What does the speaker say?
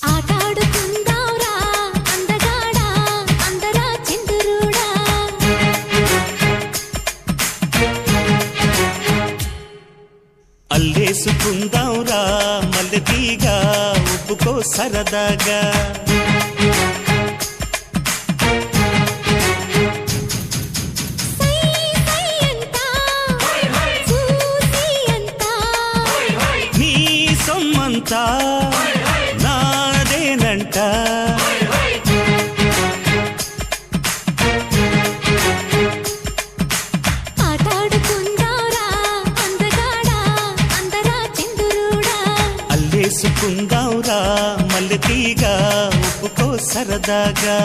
ఆటాడుకుందాంరా అందగాడా అందరా చిందురుడా అల్లేసుకుందాంరా మల్లెతీగా ఉప్పుకో సరదాగా నీ సొమ్మంతా నాదేనంట ఆటాడుకుందాంరా అందగాడా అందరా చిందురుడా అల్లేసుకుందాంరా మల్లెతీగా ఉప్పుకో సరదాగా